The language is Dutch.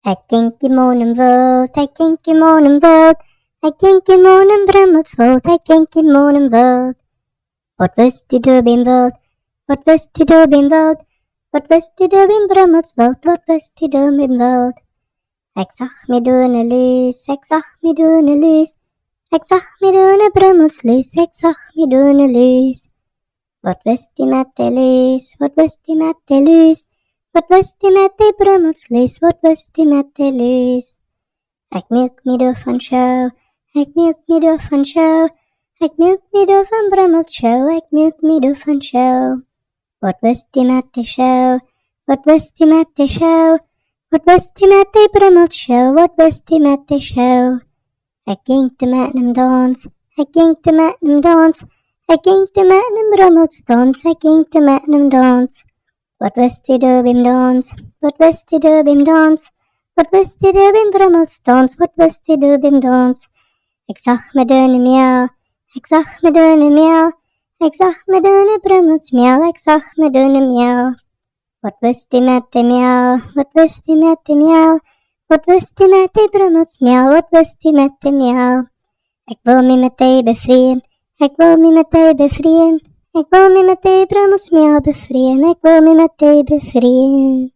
Het kindje monen woelt, het kindje monen woelt, het kindje monen brummels woelt, het kindje monen woelt. Wat wist die dub in woelt, wat wist die dub in woelt, wat wist die dub in brummels woelt, wat wist die dub in woelt. Ik zag me doen een luus, ik zag me doen een luus, ik zag me doen een brummelsluis, ik zag me doen een luus. Wat wist die met de luus, wat wist die met de luus, wat wist die met de brummelsluis, wat wist die met de luus. Ik milk me door van show, ik milk me door van show, ik milk me door van brummelshow, ik milk me door van show. Wat wist die met de show, wat wist die met de show, wat wist die met de brummelshow, wat wist die met de show. Ik jinkte met hem dans, ik jinkte met hem dans, ik jinkte met hem brummelsdans, ik jinkte met hem dans. Wat wist die dub in dans, wat wist die dub in dans, wat wist die dub in brummelsdans, wat wist die dub in dans. Ik zag me dunne miauw, ik zag me dunne miauw, ik zag me dunne brummelsmiauw, ik zag me dunne miauw. Wat wist die met de miauw, wat wist die met de miauw, wat wist die met de brummelsmiauw, wat wist die met de miauw. Ik wil me met die bevrijen, ik wil me met die bevrijen, ik wil me met die brummelsmiauw bevrijen, ik wil me met die bevrijen.